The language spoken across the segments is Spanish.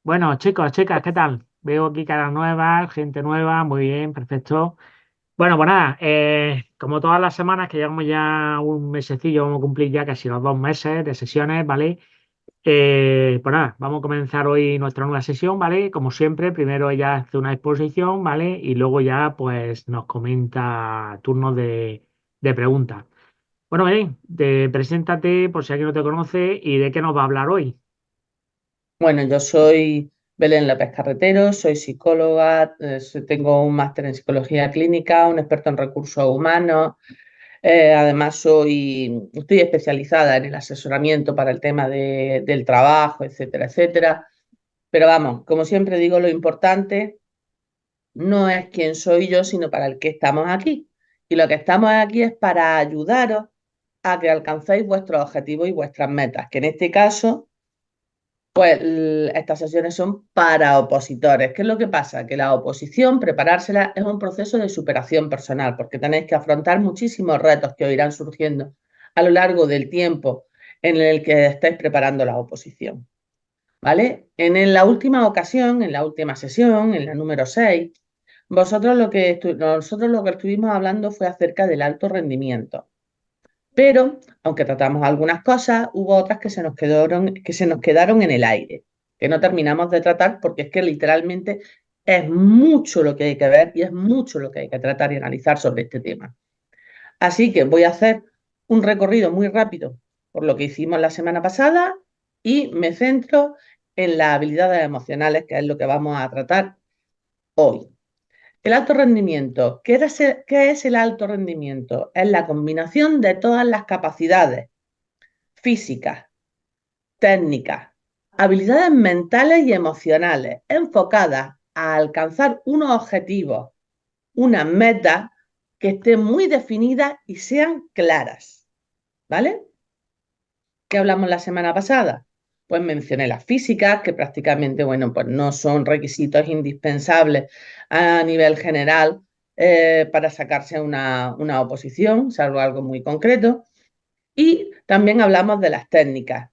Bueno, chicos, chicas, ¿qué tal? Veo aquí caras nuevas, gente nueva, muy bien, perfecto. Bueno, pues nada, como todas las semanas que llevamos ya un mesecillo, vamos a cumplir ya casi los 2 meses de sesiones, ¿vale? Pues nada, vamos a comenzar hoy nuestra nueva sesión, ¿vale? Como siempre, primero ella hace una exposición, ¿vale? Y luego ya pues nos comenta turnos de preguntas. Bueno, bien, preséntate por si alguien no te conoce y de qué nos va a hablar hoy. Bueno, yo soy Belén López Carretero, soy psicóloga, tengo un máster en psicología clínica, un experto en recursos humanos. Además, estoy especializada en el asesoramiento para el tema del trabajo, etcétera, etcétera. Pero vamos, como siempre digo, lo importante no es quién soy yo, sino para el que estamos aquí. Y lo que estamos aquí es para ayudaros a que alcancéis vuestros objetivos y vuestras metas, que en este caso pues estas sesiones son para opositores. ¿Qué es lo que pasa? Que la oposición, preparársela, es un proceso de superación personal, porque tenéis que afrontar muchísimos retos que os irán surgiendo a lo largo del tiempo en el que estáis preparando la oposición. ¿Vale? La última ocasión, en la última sesión, en la número 6, nosotros lo que estuvimos hablando fue acerca del alto rendimiento. Pero, aunque tratamos algunas cosas, hubo otras que se nos quedaron en el aire, que no terminamos de tratar porque es que literalmente es mucho lo que hay que ver y es mucho lo que hay que tratar y analizar sobre este tema. Así que voy a hacer un recorrido muy rápido por lo que hicimos la semana pasada y me centro en las habilidades emocionales, que es lo que vamos a tratar hoy. El alto rendimiento. ¿Qué es el alto rendimiento? Es la combinación de todas las capacidades físicas, técnicas, habilidades mentales y emocionales enfocadas a alcanzar unos objetivos, unas metas que estén muy definidas y sean claras. ¿Vale? ¿Qué hablamos la semana pasada? Pues mencioné las físicas, que prácticamente, bueno, pues no son requisitos indispensables a nivel general para sacarse una oposición, salvo algo muy concreto. Y también hablamos de las técnicas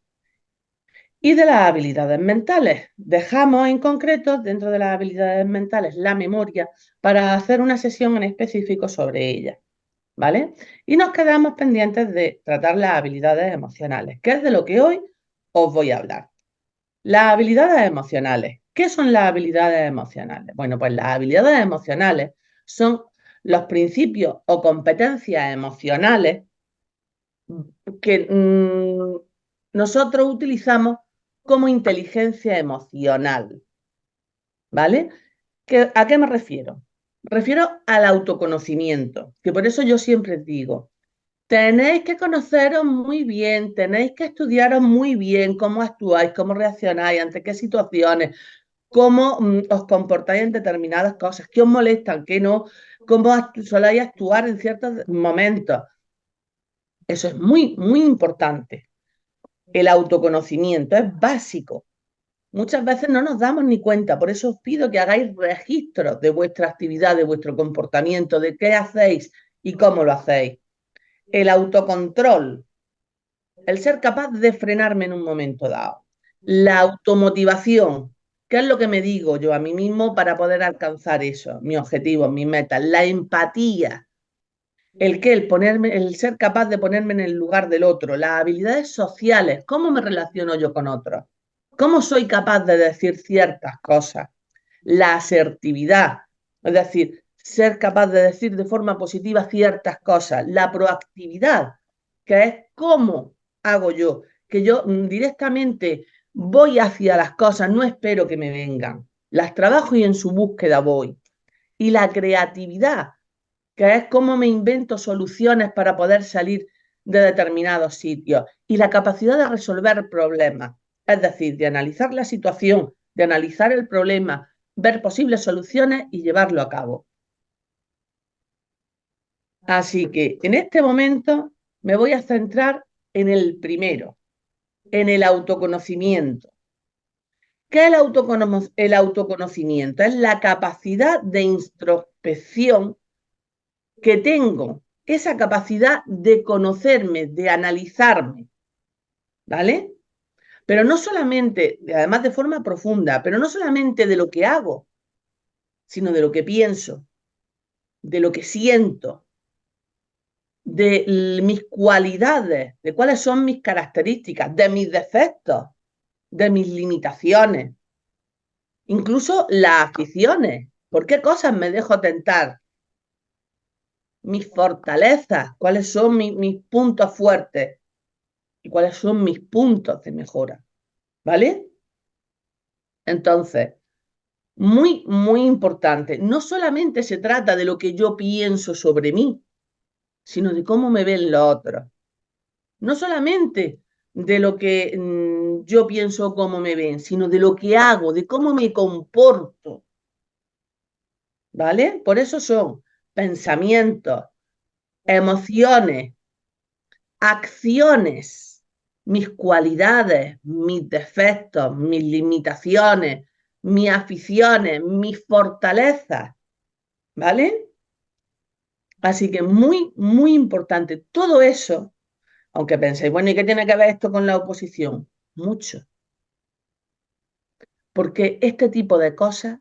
y de las habilidades mentales. Dejamos en concreto, dentro de las habilidades mentales, la memoria para hacer una sesión en específico sobre ellas, ¿vale? Y nos quedamos pendientes de tratar las habilidades emocionales, que es de lo que hoy os voy a hablar. Las habilidades emocionales. ¿Qué son las habilidades emocionales? Bueno, pues las habilidades emocionales son los principios o competencias emocionales que nosotros utilizamos como inteligencia emocional, ¿vale? ¿A qué me refiero? Me refiero al autoconocimiento, que por eso yo siempre digo, tenéis que conoceros muy bien, tenéis que estudiaros muy bien cómo actuáis, cómo reaccionáis, ante qué situaciones, cómo os comportáis en determinadas cosas, qué os molestan, qué no, cómo soléis actuar en ciertos momentos. Eso es muy, muy importante. El autoconocimiento es básico. Muchas veces no nos damos ni cuenta, por eso os pido que hagáis registros de vuestra actividad, de vuestro comportamiento, de qué hacéis y cómo lo hacéis. El autocontrol, el ser capaz de frenarme en un momento dado. La automotivación, ¿qué es lo que me digo yo a mí mismo para poder alcanzar eso, mi objetivo, mis metas? La empatía, el ser capaz de ponerme en el lugar del otro, las habilidades sociales, cómo me relaciono yo con otros, cómo soy capaz de decir ciertas cosas, la asertividad, es decir, ser capaz de decir de forma positiva ciertas cosas, la proactividad, que es cómo hago yo, que yo directamente voy hacia las cosas, no espero que me vengan, las trabajo y en su búsqueda voy. Y la creatividad, que es cómo me invento soluciones para poder salir de determinados sitios y la capacidad de resolver problemas, es decir, de analizar la situación, de analizar el problema, ver posibles soluciones y llevarlo a cabo. Así que en este momento me voy a centrar en el primero, en el autoconocimiento. ¿Qué es el autoconocimiento? Es la capacidad de introspección que tengo, esa capacidad de conocerme, de analizarme, ¿vale? pero no solamente, además de forma profunda, pero no solamente de lo que hago, sino de lo que pienso, de lo que siento, de mis cualidades, de cuáles son mis características, de mis defectos, de mis limitaciones, incluso las aficiones. ¿Por qué cosas me dejo tentar? Mis fortalezas, cuáles son mis puntos fuertes y cuáles son mis puntos de mejora. ¿Vale? Entonces, muy, muy importante. No solamente se trata de lo que yo pienso sobre mí, sino de cómo me ven los otros. No solamente de lo que yo pienso o cómo me ven, sino de lo que hago, de cómo me comporto. ¿Vale? Por eso son pensamientos, emociones, acciones, mis cualidades, mis defectos, mis limitaciones, mis aficiones, mis fortalezas. ¿Vale? Así que muy, muy importante. Todo eso, aunque penséis, bueno, ¿y qué tiene que ver esto con la oposición? Mucho. Porque este tipo de cosas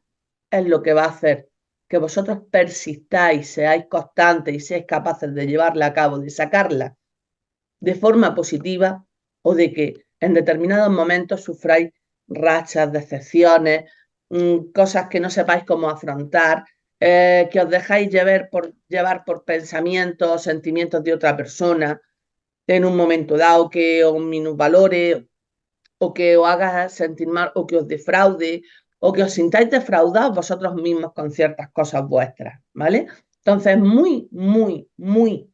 es lo que va a hacer que vosotros persistáis, seáis constantes y seáis capaces de llevarla a cabo, de sacarla de forma positiva o de que en determinados momentos sufráis rachas, decepciones, cosas que no sepáis cómo afrontar, que os dejáis llevar por pensamientos o sentimientos de otra persona en un momento dado, que os minusvalore o que os haga sentir mal o que os defraude o que os sintáis defraudados vosotros mismos con ciertas cosas vuestras, ¿vale? Entonces, muy, muy, muy,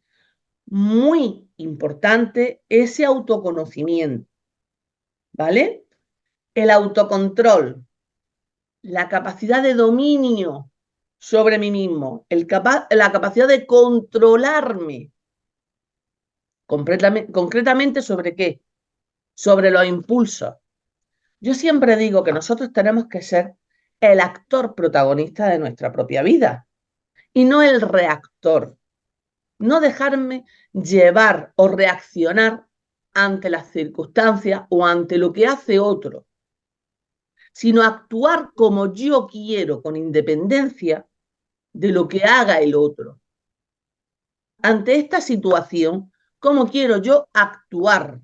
muy importante ese autoconocimiento, ¿vale? El autocontrol, la capacidad de dominio sobre mí mismo, la capacidad de controlarme. Concretamente, ¿sobre qué? Sobre los impulsos. Yo siempre digo que nosotros tenemos que ser el actor protagonista de nuestra propia vida y no el reactor. No dejarme llevar o reaccionar ante las circunstancias o ante lo que hace otro, sino actuar como yo quiero, con independencia de lo que haga el otro. Ante esta situación, ¿cómo quiero yo actuar?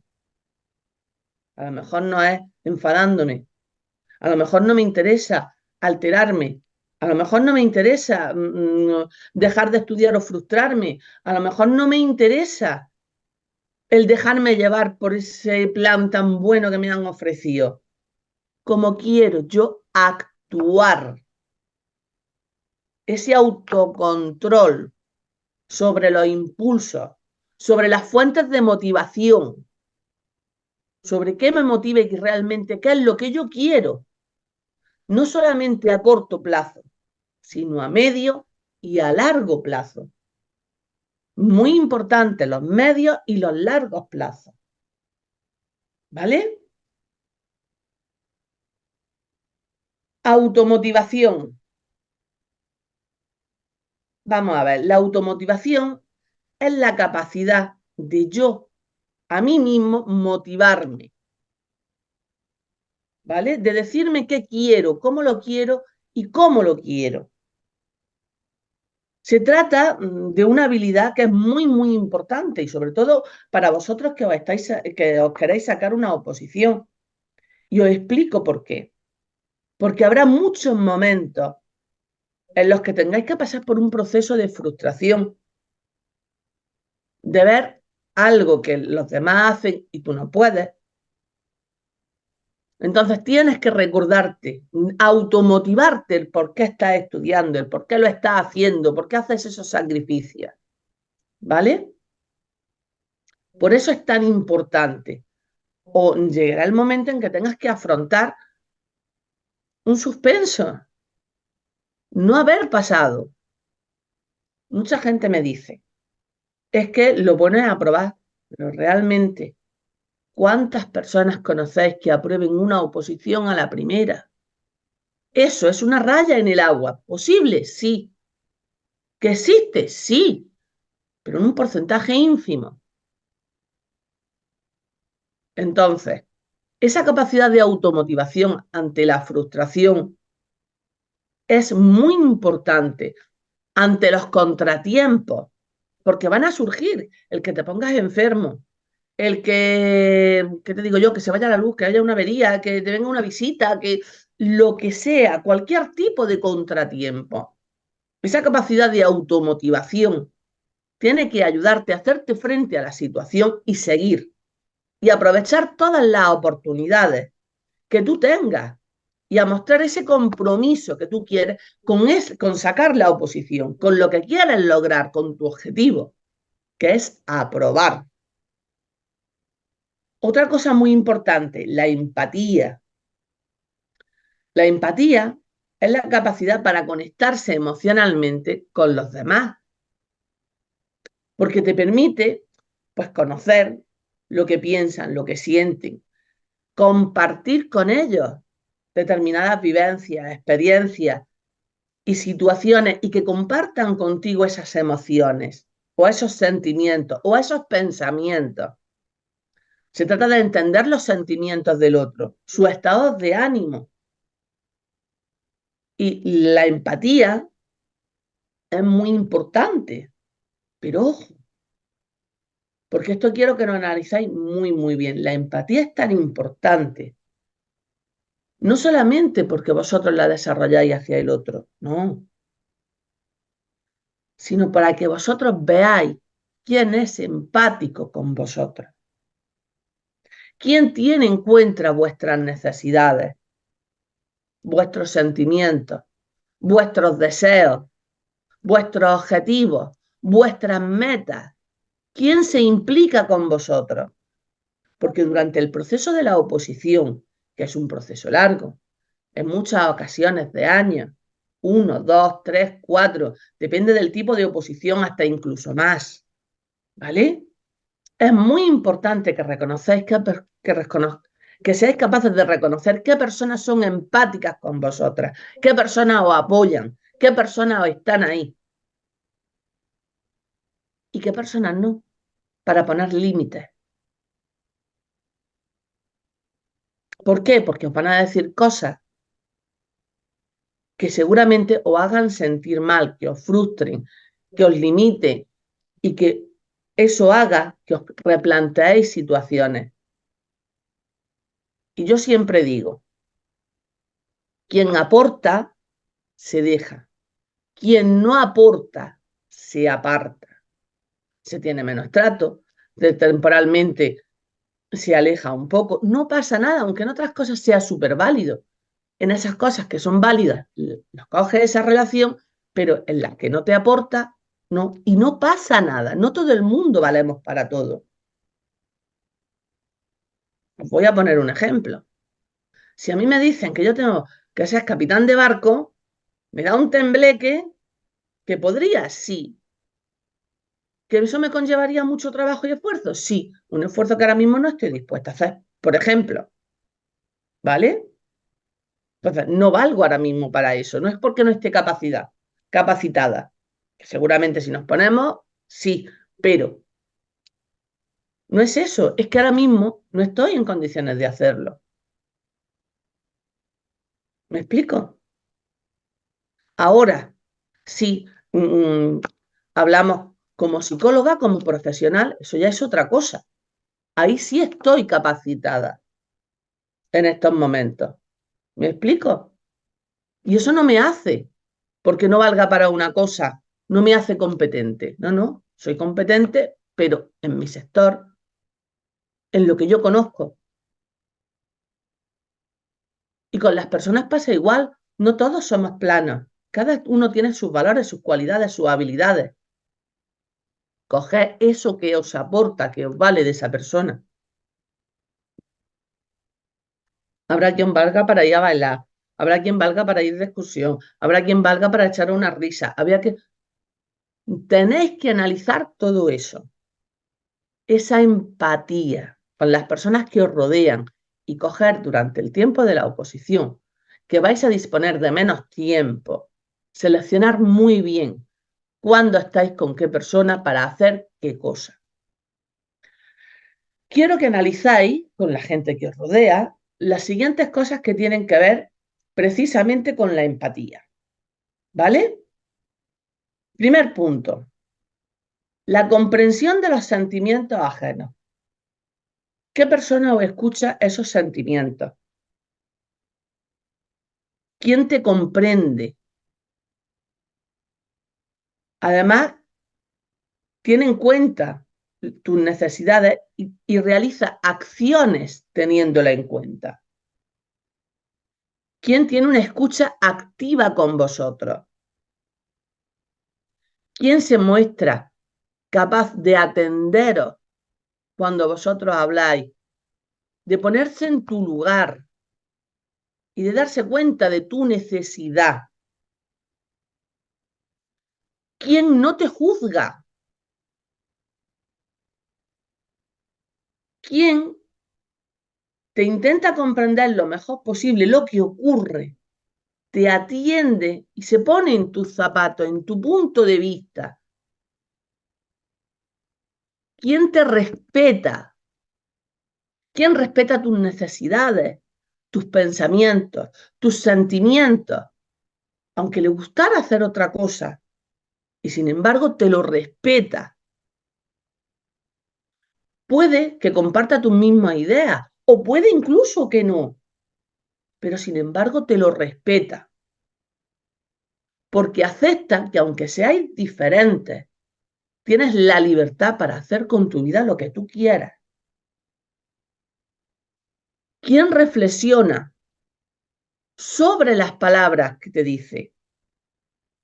A lo mejor no es enfadándome, a lo mejor no me interesa alterarme, a lo mejor no me interesa dejar de estudiar o frustrarme, a lo mejor no me interesa el dejarme llevar por ese plan tan bueno que me han ofrecido. Como quiero yo actuar, ese autocontrol sobre los impulsos, sobre las fuentes de motivación, sobre qué me motiva y realmente qué es lo que yo quiero, no solamente a corto plazo, sino a medio y a largo plazo. Muy importante los medios y los largos plazos. ¿Vale? Automotivación. Vamos a ver, la automotivación es la capacidad de yo a mí mismo motivarme, ¿vale? De decirme qué quiero, cómo lo quiero y cómo lo quiero. Se trata de una habilidad que es muy, muy importante y sobre todo para vosotros que os queréis sacar una oposición. Y os explico por qué. Porque habrá muchos momentos en los que tengáis que pasar por un proceso de frustración, de ver algo que los demás hacen y tú no puedes. Entonces tienes que recordarte, automotivarte el por qué estás estudiando, el por qué lo estás haciendo, por qué haces esos sacrificios. ¿Vale? Por eso es tan importante. O llegará el momento en que tengas que afrontar un suspenso, no haber pasado. Mucha gente me dice, es que lo pones a probar, pero realmente, ¿cuántas personas conocéis que aprueben una oposición a la primera? Eso es una raya en el agua. ¿Posible? Sí. ¿Que existe? Sí, pero en un porcentaje ínfimo. Entonces, Esa capacidad de automotivación ante la frustración es muy importante ante los contratiempos, porque van a surgir el que te pongas enfermo, el que, ¿qué te digo yo? Que se vaya la luz, que haya una avería, que te venga una visita, que lo que sea, cualquier tipo de contratiempo. Esa capacidad de automotivación tiene que ayudarte a hacerte frente a la situación y seguir y aprovechar todas las oportunidades que tú tengas y a mostrar ese compromiso que tú quieres con sacar la oposición, con lo que quieres lograr, con tu objetivo, que es aprobar. Otra cosa muy importante, la empatía. La empatía es la capacidad para conectarse emocionalmente con los demás, porque te permite pues conocer lo que piensan, lo que sienten, compartir con ellos determinadas vivencias, experiencias y situaciones y que compartan contigo esas emociones o esos sentimientos o esos pensamientos. Se trata de entender los sentimientos del otro, su estado de ánimo. Y la empatía es muy importante, pero ojo, porque esto quiero que lo analizáis muy, muy bien. La empatía es tan importante, no solamente porque vosotros la desarrolláis hacia el otro, no, sino para que vosotros veáis quién es empático con vosotros, quién tiene en cuenta vuestras necesidades, vuestros sentimientos, vuestros deseos, vuestros objetivos, vuestras metas, quién se implica con vosotros. Porque durante el proceso de la oposición, que es un proceso largo, en muchas ocasiones de años, 1, 2, 3, 4, depende del tipo de oposición, hasta incluso más, ¿vale? Es muy importante que reconozcáis que seáis capaces de reconocer qué personas son empáticas con vosotras, qué personas os apoyan, qué personas os están ahí y qué personas no, para poner límites. ¿Por qué? Porque os van a decir cosas que seguramente os hagan sentir mal, que os frustren, que os limiten y que eso haga que os replanteéis situaciones. Y yo siempre digo, quien aporta, se deja. Quien no aporta, se aparta. Se tiene menos trato, temporalmente se aleja un poco. No pasa nada, aunque en otras cosas sea súper válido. En esas cosas que son válidas, los coges esa relación, pero en las que no te aporta, no. Y no pasa nada. No todo el mundo valemos para todo. Os voy a poner un ejemplo. Si a mí me dicen que yo tengo que ser capitán de barco, me da un tembleque que podría, sí. ¿Que eso me conllevaría mucho trabajo y esfuerzo? Sí, un esfuerzo que ahora mismo no estoy dispuesta a hacer, por ejemplo, ¿vale? Entonces, no valgo ahora mismo para eso, no es porque no esté capacitada. Seguramente si nos ponemos, sí, pero no es eso, es que ahora mismo no estoy en condiciones de hacerlo. ¿Me explico? Ahora, sí, hablamos como psicóloga, como profesional, eso ya es otra cosa. Ahí sí estoy capacitada en estos momentos. ¿Me explico? Y eso no me hace, porque no valga para una cosa, no me hace competente. No, no, soy competente, pero en mi sector, en lo que yo conozco. Y con las personas pasa igual, no todos somos planos. Cada uno tiene sus valores, sus cualidades, sus habilidades. Coged eso que os aporta, que os vale de esa persona. Habrá quien valga para ir a bailar, habrá quien valga para ir de excursión, habrá quien valga para echar una risa. Tenéis que analizar todo eso, esa empatía con las personas que os rodean y coger durante el tiempo de la oposición, que vais a disponer de menos tiempo, seleccionar muy bien cuándo estáis con qué persona para hacer qué cosa. quiero que analizáis con la gente que os rodea las siguientes cosas que tienen que ver precisamente con la empatía. ¿Vale? Primer punto, la comprensión de los sentimientos ajenos. ¿Qué persona os escucha esos sentimientos? ¿Quién te comprende? Además, tiene en cuenta tus necesidades y realiza acciones teniéndola en cuenta. ¿Quién tiene una escucha activa con vosotros? ¿Quién se muestra capaz de atenderos cuando vosotros habláis, de ponerse en tu lugar y de darse cuenta de tu necesidad? ¿Quién no te juzga? ¿Quién te intenta comprender lo mejor posible lo que ocurre? Te atiende y se pone en tus zapatos, en tu punto de vista. ¿Quién te respeta? ¿Quién respeta tus necesidades, tus pensamientos, tus sentimientos? Aunque le gustara hacer otra cosa y sin embargo te lo respeta. Puede que comparta tus mismas ideas o puede incluso que no, pero sin embargo te lo respeta porque acepta que aunque seáis diferentes, tienes la libertad para hacer con tu vida lo que tú quieras. ¿Quién reflexiona sobre las palabras que te dice?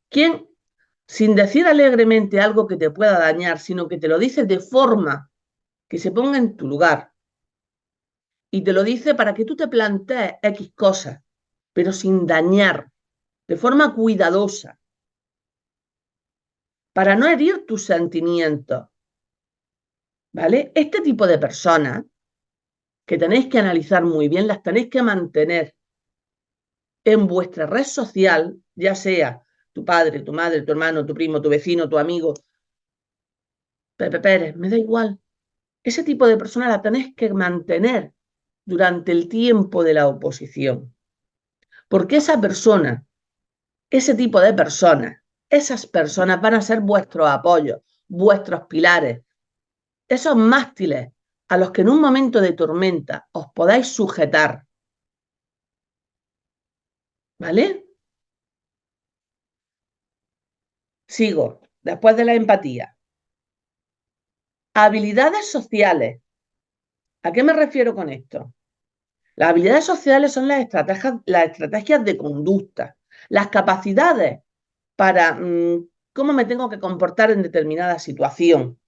¿Quién, sin decir alegremente algo que te pueda dañar, sino que te lo dice de forma que se ponga en tu lugar y te lo dice para que tú te plantees X cosas, pero sin dañar, de forma cuidadosa, para no herir tus sentimientos? ¿Vale? Este tipo de personas que tenéis que analizar muy bien, las tenéis que mantener en vuestra red social, ya sea tu padre, tu madre, tu hermano, tu primo, tu vecino, tu amigo, Pepe Pérez, me da igual. Ese tipo de persona la tenéis que mantener durante el tiempo de la oposición. Porque esa persona, ese tipo de personas, esas personas van a ser vuestros apoyos, vuestros pilares, esos mástiles a los que en un momento de tormenta os podáis sujetar. ¿Vale? Sigo, después de la empatía. Habilidades sociales. ¿A qué me refiero con esto? Las habilidades sociales son las estrategias de conducta, las capacidades para cómo me tengo que comportar en determinada situación,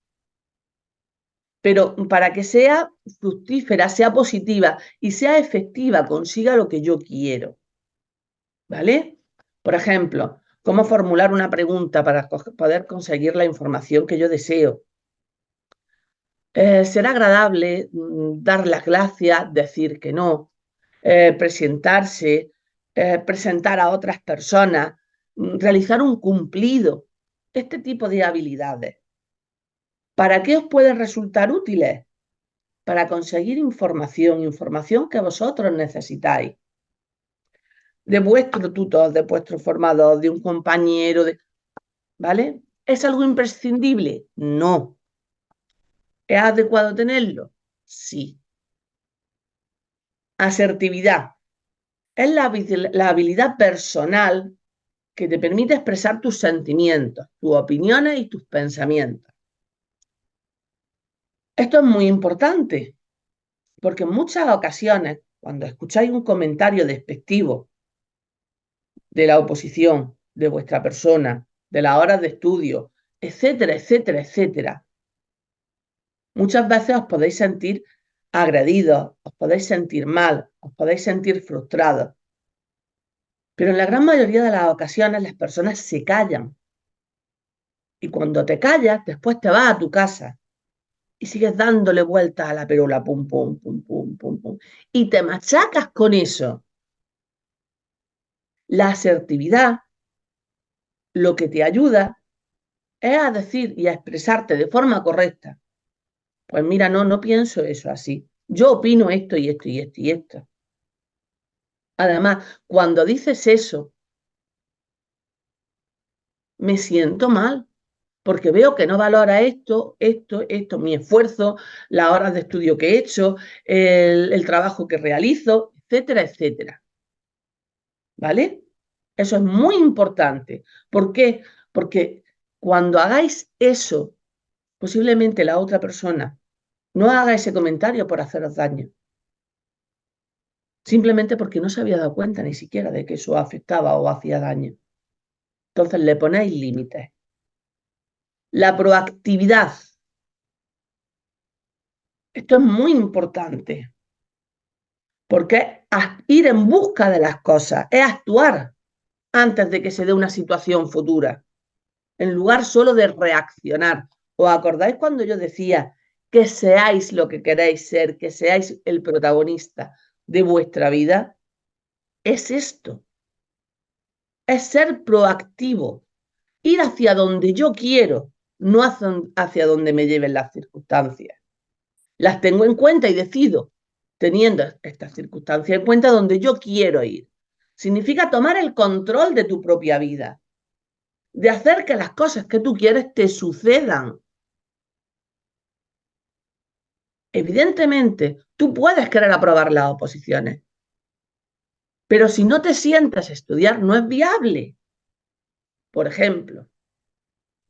pero para que sea fructífera, sea positiva y sea efectiva, consiga lo que yo quiero. ¿Vale? Por ejemplo, cómo formular una pregunta para poder conseguir la información que yo deseo. Será agradable dar las gracias, decir que no, presentarse, presentar a otras personas, realizar un cumplido, este tipo de habilidades. ¿Para qué os pueden resultar útiles? Para conseguir información, información que vosotros necesitáis, de vuestro tutor, de vuestro formador, de un compañero, ¿vale? ¿Es algo imprescindible? No. ¿Es adecuado tenerlo? Sí. Asertividad. Es la habilidad personal que te permite expresar tus sentimientos, tus opiniones y tus pensamientos. Esto es muy importante porque en muchas ocasiones, cuando escucháis un comentario despectivo de la oposición, de vuestra persona, de las horas de estudio, etcétera, etcétera, etcétera, muchas veces os podéis sentir agredidos, os podéis sentir mal, os podéis sentir frustrados. Pero en la gran mayoría de las ocasiones las personas se callan. Y cuando te callas, después te vas a tu casa y sigues dándole vueltas a la perula, pum, pum, pum, pum, pum, pum. Y te machacas con eso. La asertividad lo que te ayuda es a decir y a expresarte de forma correcta Pues mira, no, no pienso eso así. Yo opino esto y esto y esto y esto. Además, cuando dices eso, me siento mal, porque veo que no valora esto, mi esfuerzo, las horas de estudio que he hecho, el trabajo que realizo, etcétera, etcétera. ¿Vale? Eso es muy importante. ¿Por qué? Porque cuando hagáis eso, posiblemente la otra persona no haga ese comentario por haceros daño, simplemente porque no se había dado cuenta ni siquiera de que eso afectaba o hacía daño. Entonces le ponéis límites. La proactividad. Esto es muy importante, porque es ir en busca de las cosas, es actuar antes de que se dé una situación futura, en lugar solo de reaccionar. ¿Os acordáis cuando yo decía que seáis lo que queréis ser, que seáis el protagonista de vuestra vida? Es esto, es ser proactivo, ir hacia donde yo quiero, no hacia donde me lleven las circunstancias. Las tengo en cuenta y decido, teniendo estas circunstancias en cuenta, donde yo quiero ir. Significa tomar el control de tu propia vida, de hacer que las cosas que tú quieres te sucedan. Evidentemente, tú puedes querer aprobar las oposiciones, pero si no te sientas a estudiar, no es viable, por ejemplo.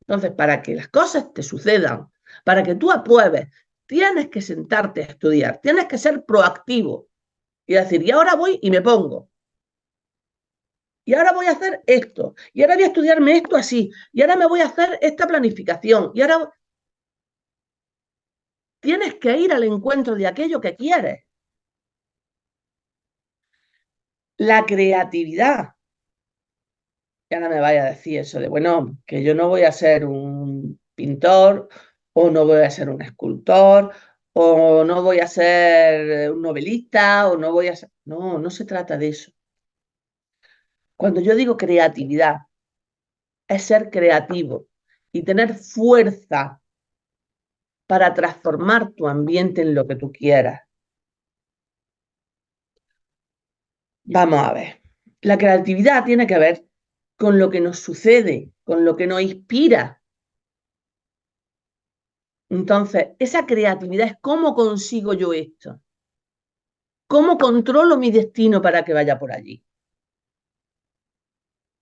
Entonces, para que las cosas te sucedan, para que tú apruebes, tienes que sentarte a estudiar, tienes que ser proactivo y decir, y ahora voy y me pongo, y ahora voy a hacer esto, y ahora voy a estudiarme esto así, y ahora me voy a hacer esta planificación, y ahora tienes que ir al encuentro de aquello que quieres. La creatividad. Y ahora me vaya a decir eso de, bueno, que yo no voy a ser un pintor, o no voy a ser un escultor, o no voy a ser un novelista, o no voy a ser... No, no se trata de eso. Cuando yo digo creatividad, es ser creativo y tener fuerza para transformar tu ambiente en lo que tú quieras. Vamos a ver. La creatividad tiene que ver con lo que nos sucede, con lo que nos inspira. Entonces, esa creatividad es cómo consigo yo esto, cómo controlo mi destino para que vaya por allí.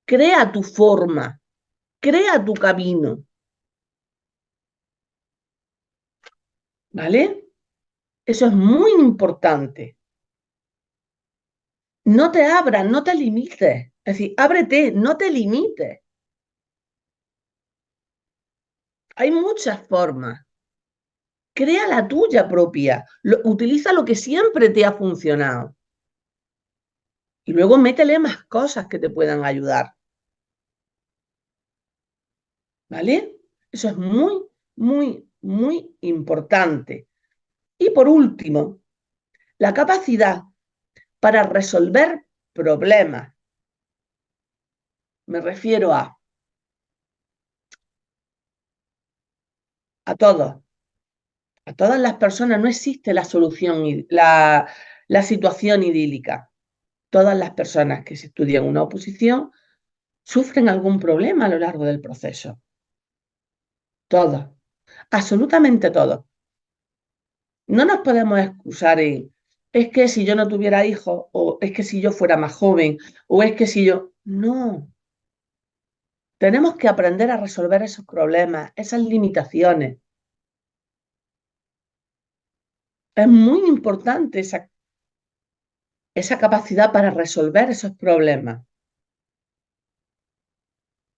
Crea tu forma, crea tu camino, ¿vale? Eso es muy importante. No te abras, no te limites. Es decir, ábrete, no te limites. Hay muchas formas. Crea la tuya propia. Utiliza lo que siempre te ha funcionado. Y luego métele más cosas que te puedan ayudar. ¿Vale? Eso es muy, muy, muy importante. Y por último, la capacidad para resolver problemas. Me refiero a todos. A todas las personas no existe la solución, la situación idílica. Todas las personas que se estudian una oposición sufren algún problema a lo largo del proceso. Todos, absolutamente todos. No nos podemos excusar en, es que si yo no tuviera hijos, o es que si yo fuera más joven, o es que si yo... No, tenemos que aprender a resolver esos problemas, esas limitaciones. Es muy importante esa capacidad para resolver esos problemas.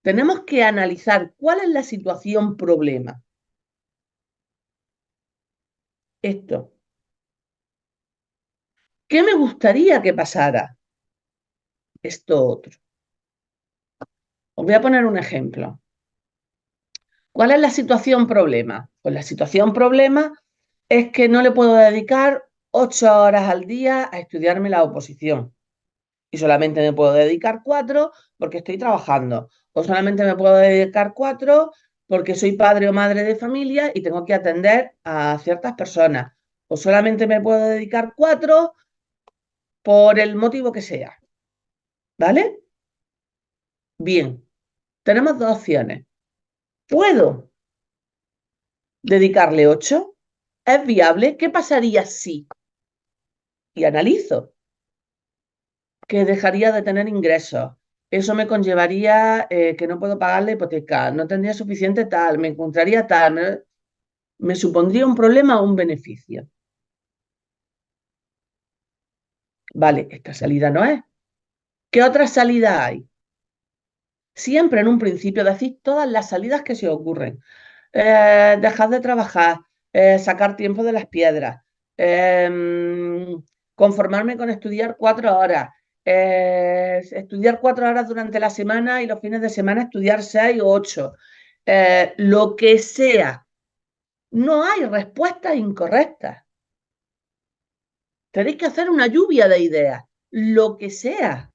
Tenemos que analizar cuál es la situación problema. Esto. ¿Qué me gustaría que pasara? Esto otro. Os voy a poner un ejemplo. ¿Cuál es la situación problema? Pues la situación problema es que no le puedo dedicar 8 horas al día a estudiarme la oposición. Y solamente me puedo dedicar 4 porque estoy trabajando. O solamente me puedo dedicar 4 porque soy padre o madre de familia y tengo que atender a ciertas personas. O solamente me puedo dedicar 4 por el motivo que sea. ¿Vale? Bien, tenemos dos opciones. ¿Puedo dedicarle 8? ¿Es viable? ¿Qué pasaría si? Y analizo que dejaría de tener ingresos. Eso me conllevaría que no puedo pagar la hipoteca, no tendría suficiente tal, me encontraría tal, me supondría un problema o un beneficio. Vale, esta salida no es. ¿Qué otra salida hay? Siempre en un principio decís todas las salidas que se os ocurren. Dejar de trabajar, sacar tiempo de las piedras, conformarme con estudiar 4 horas, estudiar 4 horas durante la semana y los fines de semana estudiar 6 o 8, lo que sea. No hay respuestas incorrectas. Tenéis que hacer una lluvia de ideas, lo que sea.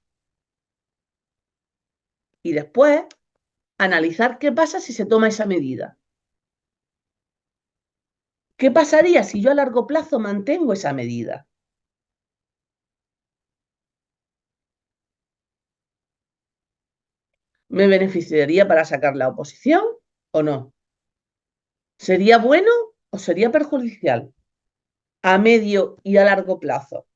Y después analizar qué pasa si se toma esa medida. ¿Qué pasaría si yo a largo plazo mantengo esa medida? ¿Me beneficiaría para sacar la oposición o no? ¿Sería bueno o sería perjudicial a medio y a largo plazo?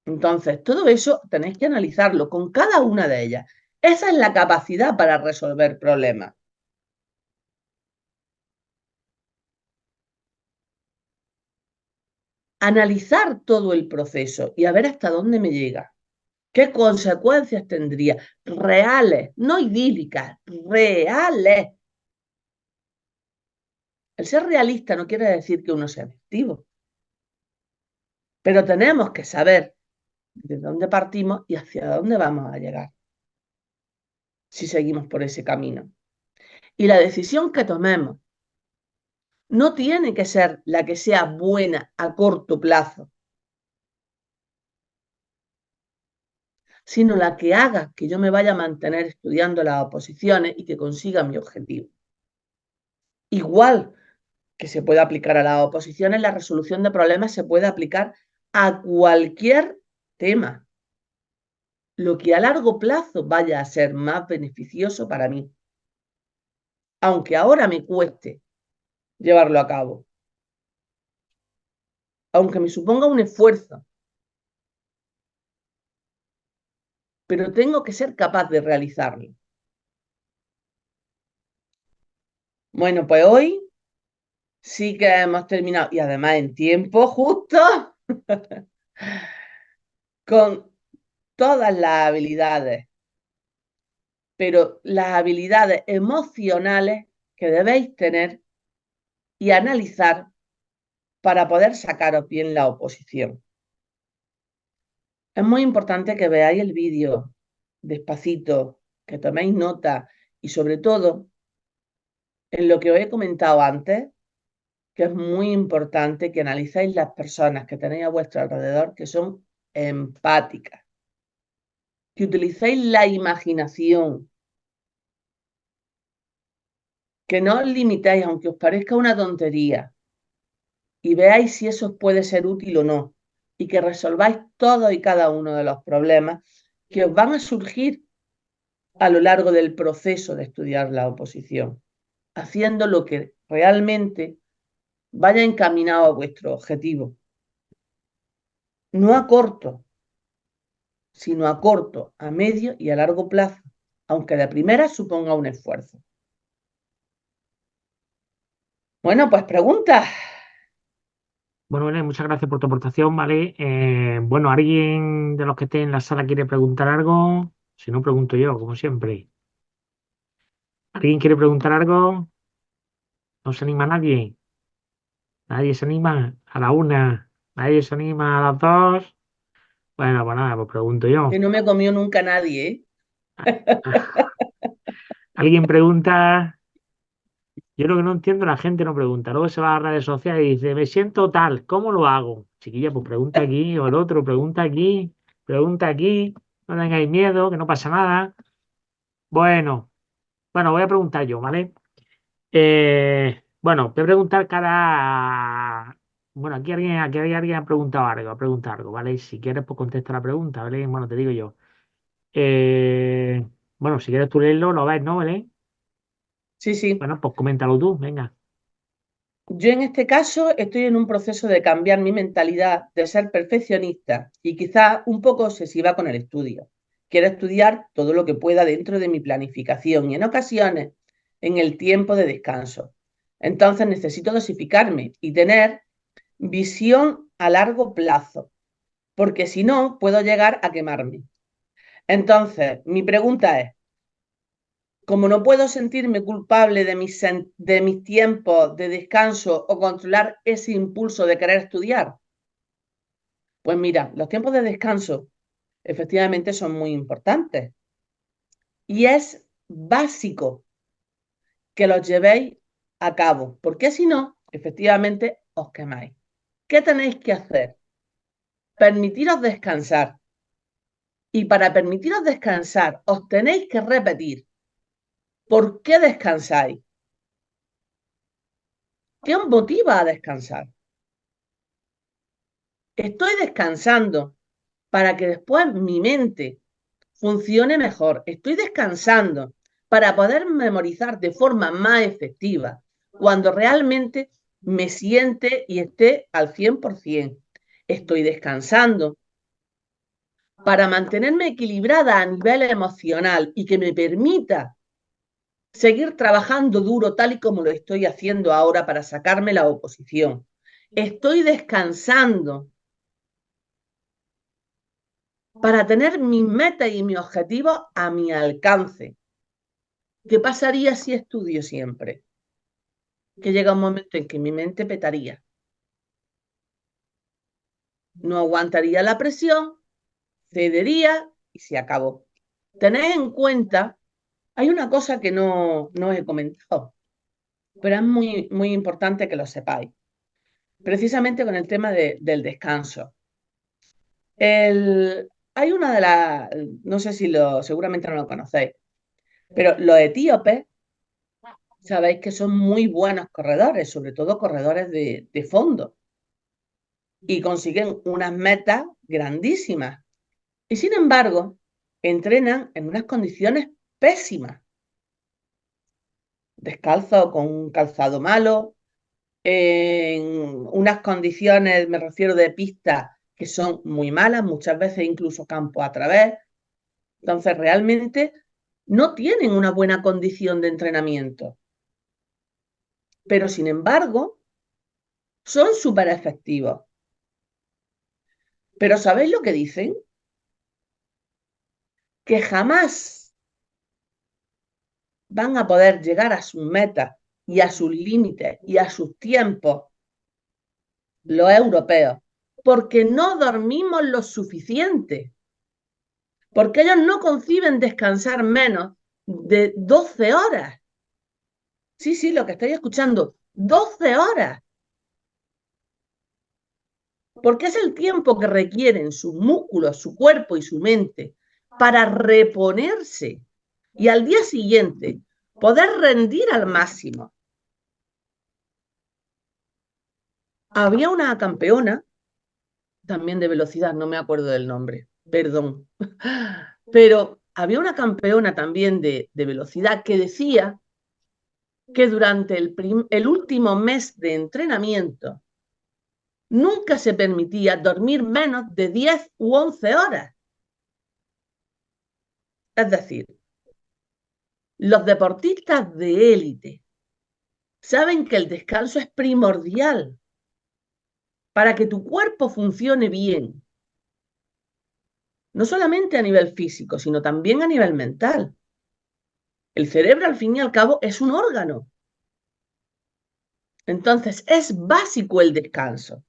Entonces, todo eso tenéis que analizarlo con cada una de ellas. Esa es la capacidad para resolver problemas. Analizar todo el proceso y a ver hasta dónde me llega. ¿Qué consecuencias tendría? Reales, no idílicas, reales. El ser realista no quiere decir que uno sea efectivo, pero tenemos que saber de dónde partimos y hacia dónde vamos a llegar si seguimos por ese camino. Y la decisión que tomemos no tiene que ser la que sea buena a corto plazo, sino la que haga que yo me vaya a mantener estudiando las oposiciones y que consiga mi objetivo. Igual que se puede aplicar a las oposiciones, la resolución de problemas se puede aplicar a cualquier tema, lo que a largo plazo vaya a ser más beneficioso para mí, aunque ahora me cueste llevarlo a cabo, aunque me suponga un esfuerzo, pero tengo que ser capaz de realizarlo. Bueno, pues hoy sí que hemos terminado, y además en tiempo justo, con todas las habilidades, pero las habilidades emocionales que debéis tener y analizar para poder sacaros bien la oposición. Es muy importante que veáis el vídeo despacito, que toméis nota y sobre todo en lo que os he comentado antes, que es muy importante que analicéis las personas que tenéis a vuestro alrededor que son empáticas, que utilicéis la imaginación, que no os limitéis, aunque os parezca una tontería, y veáis si eso os puede ser útil o no, y que resolváis todos y cada uno de los problemas que os van a surgir a lo largo del proceso de estudiar la oposición, haciendo lo que realmente vaya encaminado a vuestro objetivo, no a corto, sino a corto, a medio y a largo plazo, aunque de primera suponga un esfuerzo. Bueno, pues preguntas. Bueno, Belén, muchas gracias por tu aportación, ¿vale? Bueno, ¿alguien de los que esté en la sala quiere preguntar algo? Si no, pregunto yo, como siempre. ¿Alguien quiere preguntar algo? ¿No se anima nadie? ¿Nadie se anima? A la una. ¿Nadie se anima a las dos? Bueno, pues nada, pues pregunto Que yo. no me comió nunca nadie, ¿eh? ¿Alguien pregunta? Yo lo que no entiendo, la gente no pregunta. Luego se va a las redes sociales y dice, me siento tal, ¿cómo lo hago? Chiquilla, pues pregunta aquí, o el otro, pregunta aquí, no tengáis miedo, que no pasa nada. Bueno. Bueno, voy a preguntar yo, ¿vale? Bueno, voy a preguntar cada... Bueno, aquí hay alguien ha preguntado algo, ¿vale? Si quieres, pues contesta la pregunta, ¿vale? Bueno, te digo yo. Eh, bueno, si quieres tú leerlo, lo ves, ¿no? ¿Vale? Sí, sí. Bueno, pues coméntalo tú, venga. Yo en este caso estoy en un proceso de cambiar mi mentalidad de ser perfeccionista y quizá un poco obsesiva con el estudio. Quiero estudiar todo lo que pueda dentro de mi planificación y en ocasiones en el tiempo de descanso. Entonces necesito dosificarme y tener visión a largo plazo, porque si no puedo llegar a quemarme. Entonces, mi pregunta es, como no puedo sentirme culpable de mis tiempos de descanso o controlar ese impulso de querer estudiar, pues mira, los tiempos de descanso efectivamente son muy importantes y es básico que los llevéis a cabo, porque si no, efectivamente os quemáis. ¿Qué tenéis que hacer? Permitiros descansar. Y para permitiros descansar, os tenéis que repetir por qué descansáis, qué os motiva a descansar. Estoy descansando para que después mi mente funcione mejor. Estoy descansando para poder memorizar de forma más efectiva cuando realmente me siente y esté al 100%. Estoy descansando para mantenerme equilibrada a nivel emocional y que me permita seguir trabajando duro tal y como lo estoy haciendo ahora para sacarme la oposición. Estoy descansando para tener mis metas y mis objetivos a mi alcance. ¿Qué pasaría si estudio siempre? Que llega un momento en que mi mente petaría, no aguantaría la presión, cedería y se acabó. Tened en cuenta, hay una cosa que no he comentado, pero es muy importante que lo sepáis, precisamente con el tema del descanso. Hay una de las, no sé si seguramente no lo conocéis, pero los etíopes sabéis que son muy buenos corredores, sobre todo corredores de fondo, y consiguen unas metas grandísimas. Y sin embargo, entrenan en unas condiciones pésimas, descalzo con un calzado malo, en unas condiciones, me refiero de pista, que son muy malas, muchas veces incluso campo a través. Entonces, realmente no tienen una buena condición de entrenamiento, pero sin embargo, son súper efectivos. Pero ¿sabéis lo que dicen? Que jamás van a poder llegar a sus metas y a sus límites y a sus tiempos los europeos, porque no dormimos lo suficiente, porque ellos no conciben descansar menos de 12 horas. Sí, sí, lo que estáis escuchando, 12 horas, porque es el tiempo que requieren sus músculos, su cuerpo y su mente para reponerse y al día siguiente poder rendir al máximo. Había una campeona, también de velocidad, no me acuerdo del nombre, perdón, pero había una campeona también de velocidad que decía que durante el último mes de entrenamiento nunca se permitía dormir menos de 10 u 11 horas. Es decir, los deportistas de élite saben que el descanso es primordial para que tu cuerpo funcione bien, no solamente a nivel físico, sino también a nivel mental. El cerebro, al fin y al cabo, es un órgano. Entonces, es básico el descanso.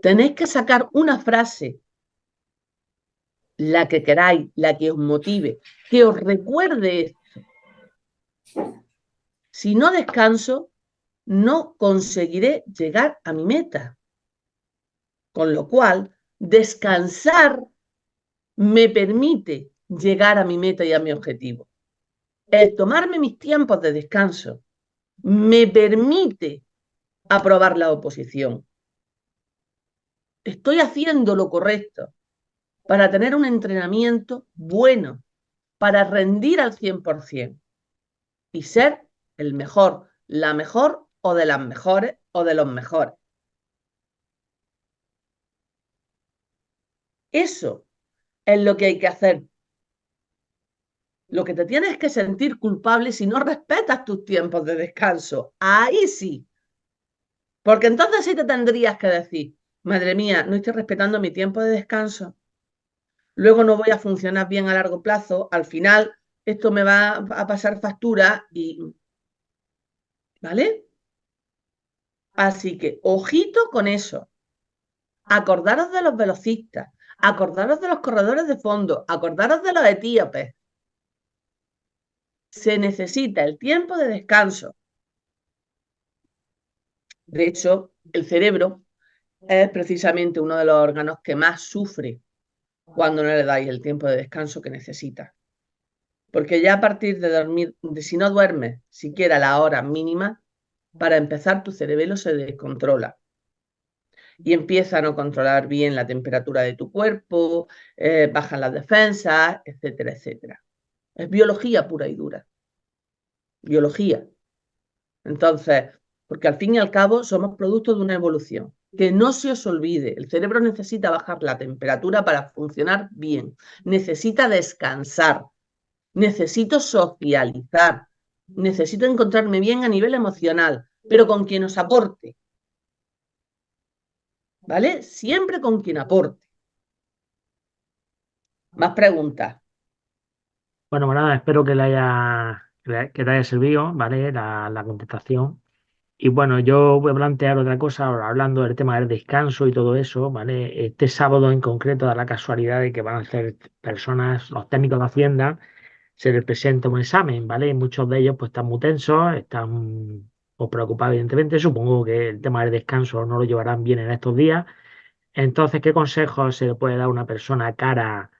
Tenéis que sacar una frase, la que queráis, la que os motive, que os recuerde esto. Si no descanso, no conseguiré llegar a mi meta. Con lo cual, descansar me permite llegar a mi meta y a mi objetivo. El tomarme mis tiempos de descanso me permite aprobar la oposición. Estoy haciendo lo correcto para tener un entrenamiento bueno, para rendir al 100% y ser el mejor, la mejor o de las mejores o de los mejores. Eso es lo que hay que hacer. Lo que te tienes que sentir culpable si no respetas tus tiempos de descanso. Ahí sí. Porque entonces sí te tendrías que decir, madre mía, no estoy respetando mi tiempo de descanso. Luego no voy a funcionar bien a largo plazo. Al final esto me va a pasar factura y... ¿Vale? Así que ojito con eso. Acordaros de los velocistas, acordaros de los corredores de fondo, acordaros de los etíopes. Se necesita el tiempo de descanso. De hecho, el cerebro es precisamente uno de los órganos que más sufre cuando no le dais el tiempo de descanso que necesita. Porque ya a partir de dormir, de si no duermes siquiera la hora mínima, para empezar tu cerebelo se descontrola y empieza a no controlar bien la temperatura de tu cuerpo, bajan las defensas, etcétera, etcétera. Es biología pura y dura. Biología. Entonces, porque al fin y al cabo somos producto de una evolución. Que no se os olvide, el cerebro necesita bajar la temperatura para funcionar bien. Necesita descansar. Necesito socializar. Necesito encontrarme bien a nivel emocional, pero con quien os aporte. ¿Vale? Siempre con quien aporte. Más preguntas. Bueno, pues nada, espero que que te haya servido, ¿vale? La contestación. Y bueno, yo voy a plantear otra cosa, ahora hablando del tema del descanso y todo eso, ¿vale? Este sábado en concreto da la casualidad de que van a hacer personas, los técnicos de Hacienda, se les presenta un examen, ¿vale? Y muchos de ellos pues están muy tensos, están pues, preocupados evidentemente, supongo que el tema del descanso no lo llevarán bien en estos días. Entonces, ¿qué consejos se le puede dar a una persona cara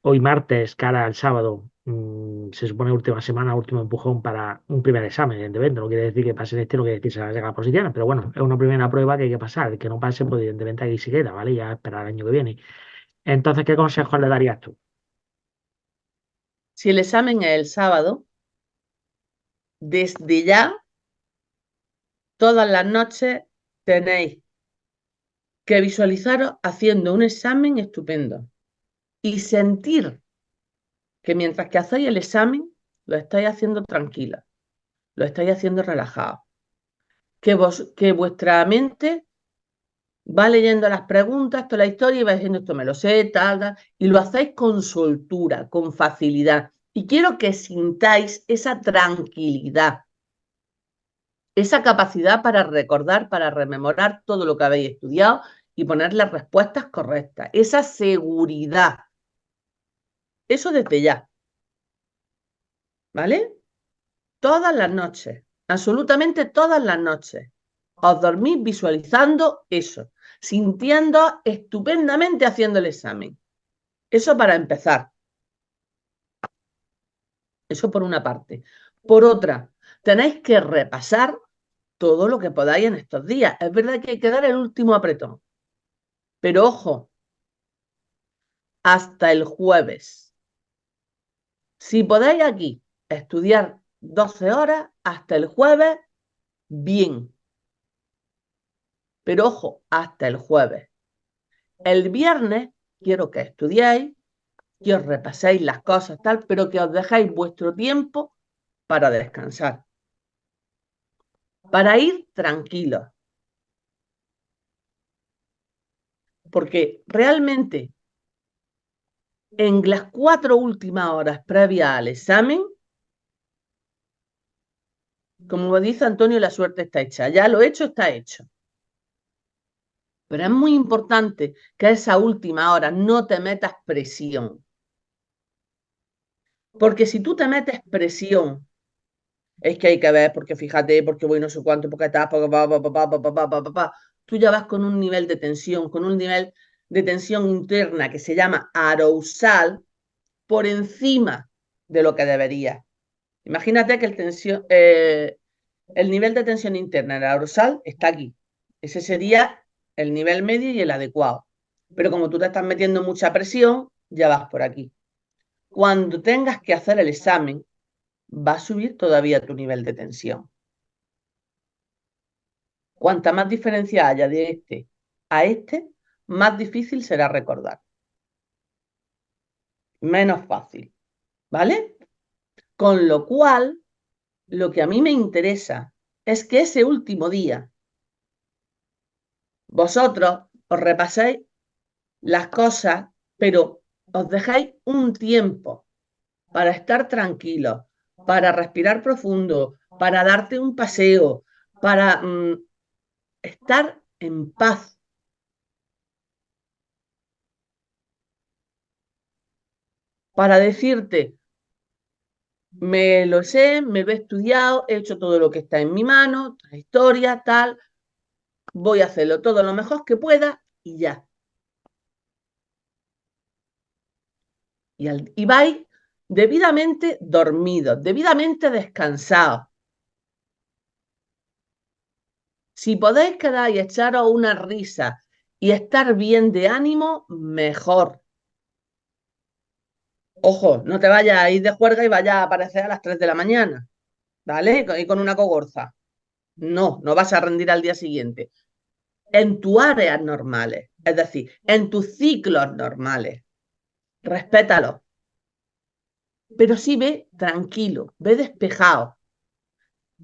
hoy martes, cara al sábado? Se supone última semana, último empujón para un primer examen, evidentemente. No quiere decir que pase este, no quiere decir que se van a llegar a posiciones, pero bueno, es una primera prueba que hay que pasar. El que no pase, pues evidentemente ahí se queda, ¿vale? Ya esperar el año que viene. Entonces, ¿qué consejos le darías tú? Si el examen es el sábado, desde ya, todas las noches tenéis que visualizaros haciendo un examen estupendo y sentir que mientras que hacéis el examen, lo estáis haciendo tranquilo, lo estáis haciendo relajado, que vuestra mente va leyendo las preguntas, toda la historia y va diciendo esto me lo sé, tal, tal, y lo hacéis con soltura, con facilidad. Y quiero que sintáis esa tranquilidad, esa capacidad para recordar, para rememorar todo lo que habéis estudiado y poner las respuestas correctas, esa seguridad. Eso desde ya, ¿vale? Todas las noches, absolutamente todas las noches. Os dormís visualizando eso, sintiendo estupendamente haciendo el examen. Eso para empezar. Eso por una parte. Por otra, tenéis que repasar todo lo que podáis en estos días. Es verdad que hay que dar el último apretón. Pero ojo, hasta el jueves. Si podéis aquí estudiar 12 horas, hasta el jueves, bien. Pero ojo, hasta el jueves. El viernes quiero que estudiéis, que os repaséis las cosas, tal, pero que os dejéis vuestro tiempo para descansar, para ir tranquilos. Porque realmente en las 4 últimas horas previas al examen, como dice Antonio, la suerte está hecha. Ya lo hecho está hecho. Pero es muy importante que a esa última hora no te metas presión. Porque si tú te metes presión, es que hay que ver, porque fíjate, porque voy no sé cuánto, porque estás, porque tú ya vas con un nivel de tensión, con un nivel de tensión interna que se llama arousal por encima de lo que debería. Imagínate que el nivel de tensión interna en el arousal está aquí. Ese sería el nivel medio y el adecuado. Pero como tú te estás metiendo mucha presión, ya vas por aquí. Cuando tengas que hacer el examen, va a subir todavía tu nivel de tensión. Cuanta más diferencia haya de este a este, más difícil será recordar. Menos fácil, ¿vale? Con lo cual, lo que a mí me interesa es que ese último día vosotros os repaséis las cosas, pero os dejáis un tiempo para estar tranquilos, para respirar profundo, para darte un paseo, para estar en paz, para decirte, me lo sé, me lo he estudiado, he hecho todo lo que está en mi mano, la historia, tal, voy a hacerlo todo lo mejor que pueda y ya. Y vais debidamente dormidos, debidamente descansados. Si podéis quedar y echaros una risa y estar bien de ánimo, mejor. Ojo, no te vayas a ir de juerga y vayas a aparecer a las 3 de la mañana, ¿vale? Y con una cogorza. No, no vas a rendir al día siguiente. En tus áreas normales, es decir, en tus ciclos normales, respétalos. Pero sí ve tranquilo, ve despejado.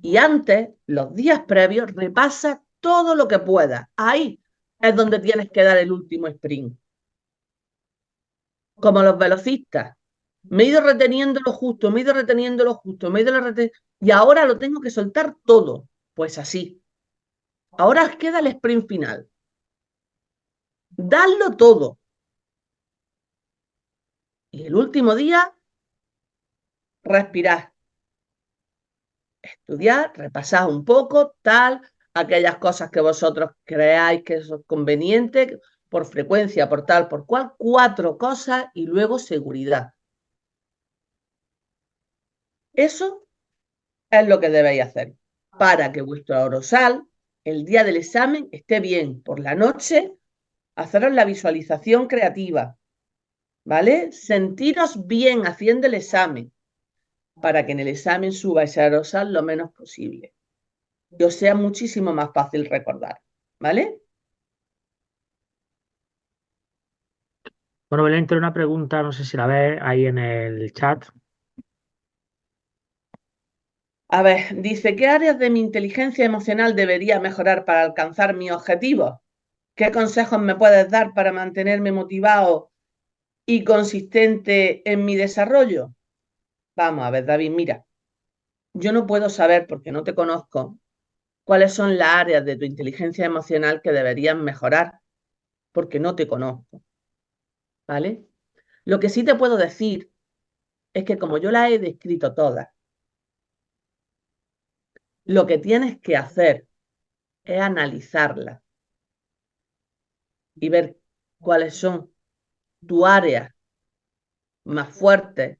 Y antes, los días previos, repasa todo lo que puedas. Ahí es donde tienes que dar el último sprint. Como los velocistas. Me he ido reteniendo lo justo, me he ido reteniendo lo justo, me he ido reteniendo, y ahora lo tengo que soltar todo. Pues así. Ahora os queda el sprint final. Dadlo todo. Y el último día, respirad, estudiad, repasad un poco, tal, aquellas cosas que vosotros creáis que son convenientes, por frecuencia, por tal, por cual, 4 cosas y luego seguridad. Eso es lo que debéis hacer para que vuestro aurosal, el día del examen, esté bien. Por la noche, haceros la visualización creativa, ¿vale? Sentiros bien haciendo el examen para que en el examen suba ese aerosol lo menos posible y os sea muchísimo más fácil recordar, ¿vale? Bueno, Belén, tiene una pregunta, no sé si la ves ahí en el chat. A ver, dice, ¿qué áreas de mi inteligencia emocional debería mejorar para alcanzar mis objetivos? ¿Qué consejos me puedes dar para mantenerme motivado y consistente en mi desarrollo? Vamos a ver, David, mira, yo no puedo saber, porque no te conozco, cuáles son las áreas de tu inteligencia emocional que deberían mejorar, porque no te conozco, ¿vale? Lo que sí te puedo decir es que como yo las he descrito todas, lo que tienes que hacer es analizarlas y ver cuáles son tus áreas más fuertes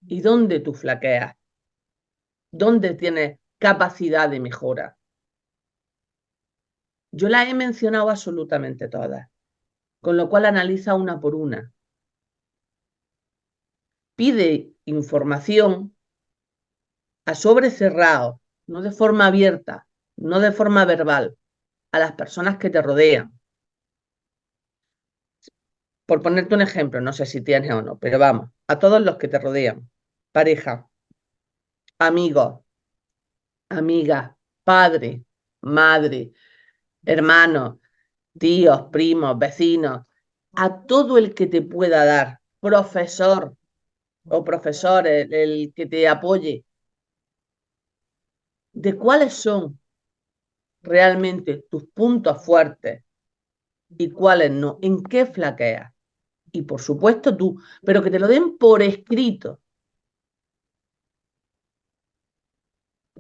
y dónde tú flaqueas, dónde tienes capacidad de mejora. Yo las he mencionado absolutamente todas, con lo cual analiza una por una. Pide información a sobre cerrado, no de forma abierta, no de forma verbal, a las personas que te rodean. Por ponerte un ejemplo, no sé si tienes o no, pero vamos, a todos los que te rodean, pareja, amigos, amigas, padre, madre, hermanos, tíos, primos, vecinos, a todo el que te pueda dar, profesor o profesor, el que te apoye, de cuáles son realmente tus puntos fuertes y cuáles no, en qué flaqueas. Y por supuesto tú, pero que te lo den por escrito,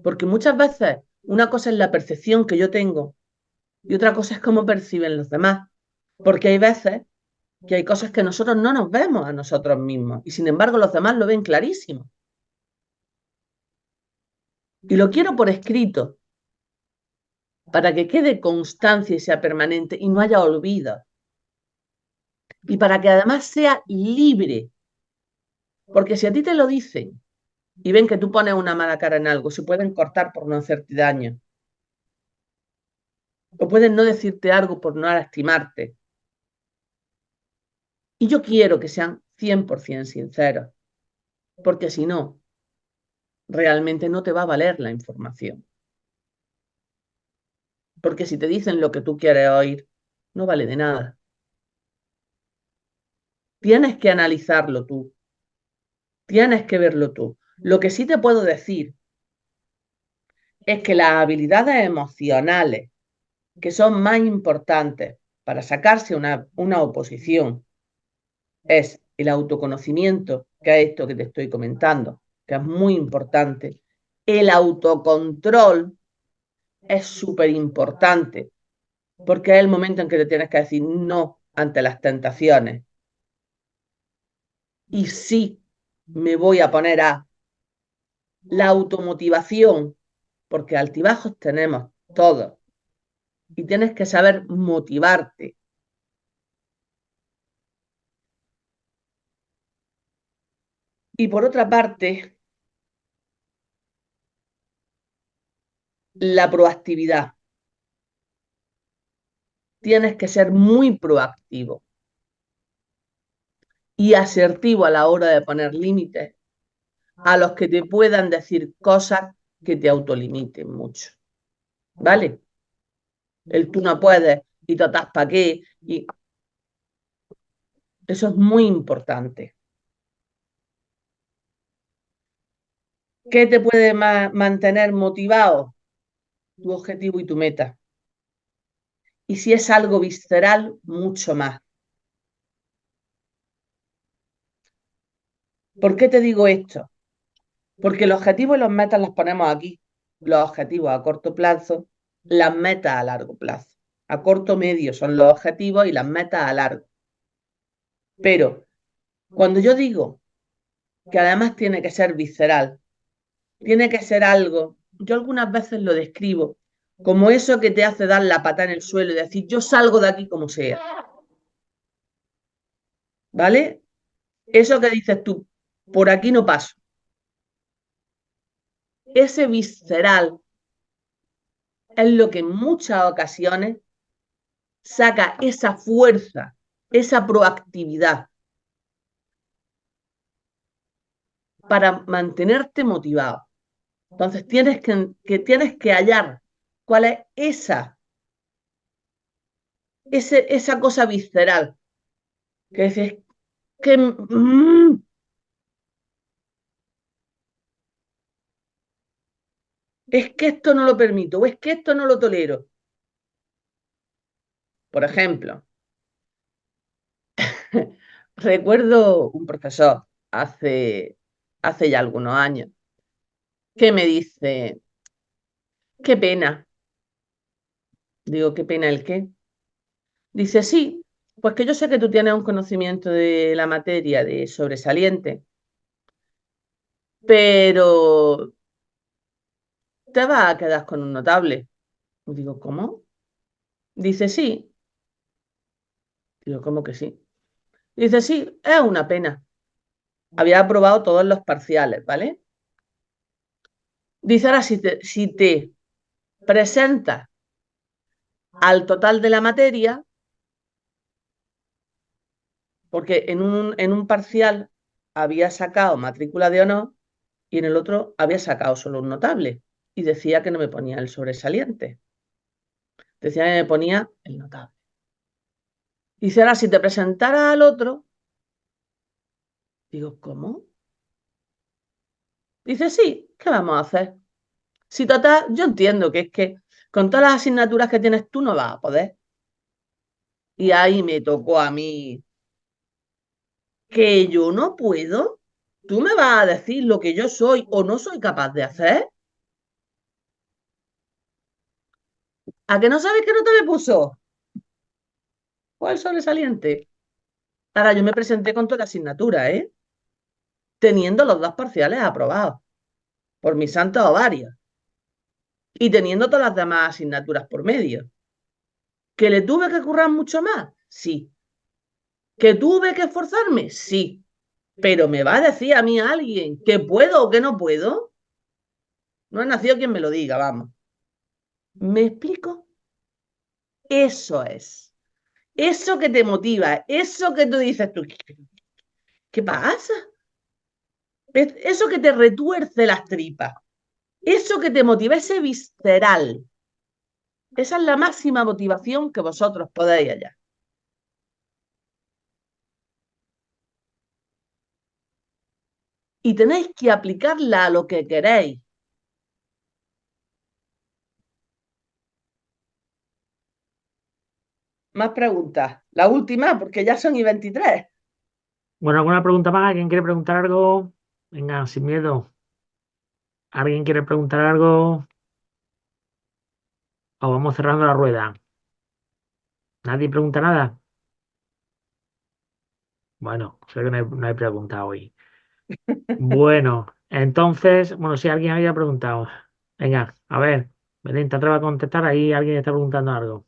porque muchas veces una cosa es la percepción que yo tengo y otra cosa es cómo perciben los demás. Porque hay veces que hay cosas que nosotros no nos vemos a nosotros mismos y sin embargo los demás lo ven clarísimo. Y lo quiero por escrito para que quede constancia y sea permanente y no haya olvido. Y para que además sea libre. Porque si a ti te lo dicen y ven que tú pones una mala cara en algo, se pueden cortar por no hacerte daño. O pueden no decirte algo por no lastimarte. Y yo quiero que sean 100% sinceros, porque si no, realmente no te va a valer la información. Porque si te dicen lo que tú quieres oír, no vale de nada. Tienes que analizarlo tú, tienes que verlo tú. Lo que sí te puedo decir es que las habilidades emocionales que son más importantes para sacarse una oposición es el autoconocimiento, que es esto que te estoy comentando, que es muy importante. El autocontrol es súper importante porque es el momento en que te tienes que decir no ante las tentaciones. Y sí, me voy a poner a la automotivación, porque altibajos tenemos todos y tienes que saber motivarte. Y por otra parte, la proactividad. Tienes que ser muy proactivo y asertivo a la hora de poner límites a los que te puedan decir cosas que te autolimiten mucho. ¿Vale? El tú no puedes y total para qué. Y eso es muy importante. ¿Qué te puede mantener motivado? Tu objetivo y tu meta. Y si es algo visceral, mucho más. ¿Por qué te digo esto? Porque los objetivos y los metas los ponemos aquí. Los objetivos a corto plazo, las metas a largo plazo. A corto medio son los objetivos y las metas a largo. Pero cuando yo digo que además tiene que ser visceral, tiene que ser algo, yo algunas veces lo describo como eso que te hace dar la pata en el suelo y decir, yo salgo de aquí como sea, ¿vale? Eso que dices tú, por aquí no paso. Ese visceral es lo que en muchas ocasiones saca esa fuerza, esa proactividad para mantenerte motivado. Entonces tienes que hallar cuál es esa cosa visceral que dices que es que esto no lo permito o es que esto no lo tolero. Por ejemplo, recuerdo un profesor hace ya algunos años que me dice, qué pena. Digo, qué pena el qué. Dice, sí, pues que yo sé que tú tienes un conocimiento de la materia de sobresaliente, pero te vas a quedar con un notable. Digo, ¿cómo? Dice, sí. Digo, ¿cómo que sí? Dice, sí, es una pena. Había aprobado todos los parciales, ¿vale? Dice, ahora si te presentas al total de la materia, porque en un parcial había sacado matrícula de honor y en el otro había sacado solo un notable y decía que no me ponía el sobresaliente, decía que me ponía el notable. Dice, ahora si te presentara al otro, digo, ¿cómo? Dice, sí, ¿qué vamos a hacer? Si total, yo entiendo que es que con todas las asignaturas que tienes tú no vas a poder. Y ahí me tocó a mí que yo no puedo. ¿Tú me vas a decir lo que yo soy o no soy capaz de hacer? ¿A que no sabes que no te me puso? ¿Cuál sobresaliente? Ahora yo me presenté con toda la asignatura, ¿eh? Teniendo los dos parciales aprobados por mis santos ovarios y teniendo todas las demás asignaturas por medio. ¿Que le tuve que currar mucho más? Sí. ¿Que tuve que esforzarme? Sí. Pero ¿me va a decir a mí alguien que puedo o que no puedo? No ha nacido quien me lo diga, vamos. ¿Me explico? Eso es. Eso que te motiva, eso que tú dices tú, ¿qué pasa? Eso que te retuerce las tripas, eso que te motiva, ese visceral. Esa es la máxima motivación que vosotros podéis hallar. Y tenéis que aplicarla a lo que queréis. Más preguntas. La última, porque ya son y 23. Bueno, ¿alguna pregunta más? ¿Alguien quiere preguntar algo? Venga, sin miedo. ¿Alguien quiere preguntar algo? O vamos cerrando la rueda. ¿Nadie pregunta nada? Bueno, creo que no hay pregunta hoy. Bueno, entonces, bueno, si alguien había preguntado. Venga, a ver, Belén, te atreves a contestar. Ahí alguien está preguntando algo.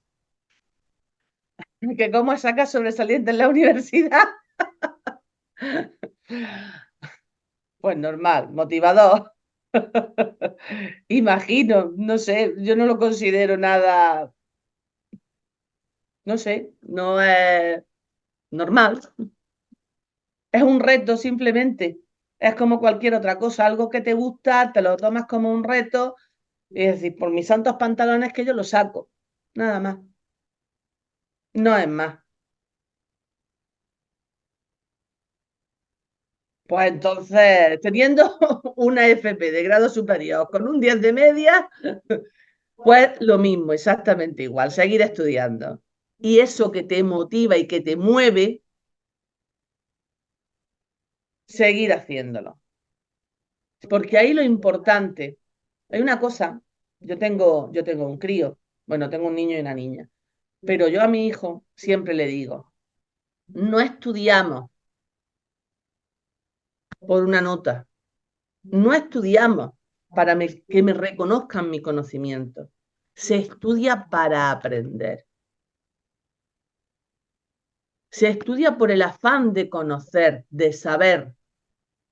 Que cómo sacas sobresaliente en la universidad. Pues normal, motivador. Imagino, no sé, yo no lo considero nada, no sé, no es normal. Es un reto simplemente. Es como cualquier otra cosa, algo que te gusta, te lo tomas como un reto y decir, por mis santos pantalones que yo lo saco. Nada más. No es más. Pues entonces, teniendo una FP de grado superior con un 10 de media, pues lo mismo, exactamente igual, seguir estudiando. Y eso que te motiva y que te mueve, seguir haciéndolo. Porque ahí lo importante, hay una cosa, yo tengo un crío, bueno, tengo un niño y una niña, pero yo a mi hijo siempre le digo, no estudiamos por una nota, no estudiamos para que me reconozcan mi conocimiento, se estudia para aprender, se estudia por el afán de conocer, de saber.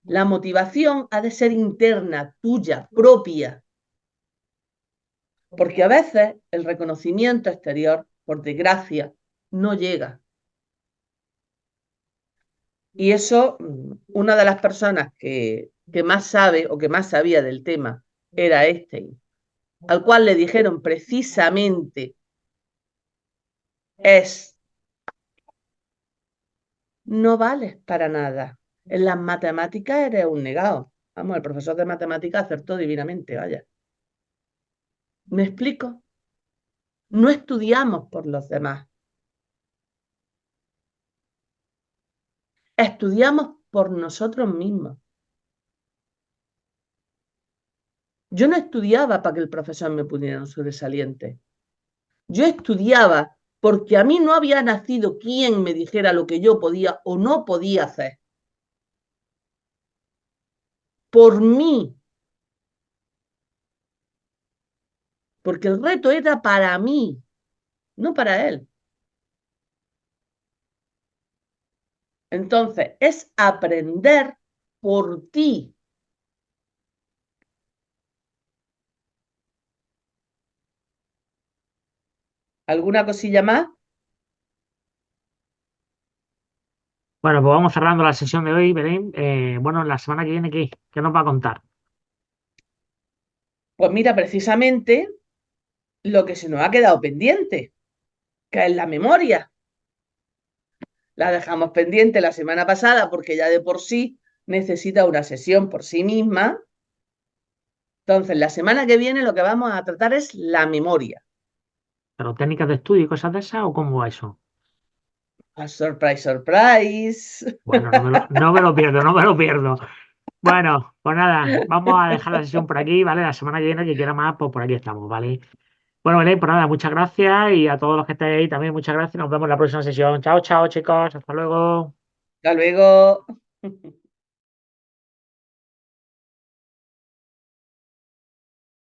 La motivación ha de ser interna, tuya, propia, porque a veces el reconocimiento exterior, por desgracia, no llega. Y eso, una de las personas que más sabe o que más sabía del tema era Einstein, al cual le dijeron precisamente es, no vales para nada. En las matemáticas eres un negado. Vamos, el profesor de matemáticas acertó divinamente, vaya. ¿Me explico? No estudiamos por los demás, estudiamos por nosotros mismos. Yo no estudiaba para que el profesor me pudiera un sobresaliente. Yo estudiaba porque a mí no había nacido quien me dijera lo que yo podía o no podía hacer. Por mí, porque el reto era para mí, no para él. Entonces, es aprender por ti. ¿Alguna cosilla más? Bueno, pues vamos cerrando la sesión de hoy, Belén. Bueno, la semana que viene, ¿qué nos va a contar? Pues mira, precisamente lo que se nos ha quedado pendiente, que es la memoria. La dejamos pendiente la semana pasada porque ya de por sí necesita una sesión por sí misma. Entonces, la semana que viene lo que vamos a tratar es la memoria. ¿Pero técnicas de estudio y cosas de esas o cómo va eso? A surprise, surprise. Bueno, no me lo pierdo, no me lo pierdo. Bueno, pues nada, vamos a dejar la sesión por aquí, ¿vale? La semana que viene, que quiera más, pues por aquí estamos, ¿vale? Bueno, Belén, pues nada, muchas gracias y a todos los que estéis ahí también muchas gracias. Nos vemos en la próxima sesión. Chao, chao, chicos. Hasta luego. Hasta luego.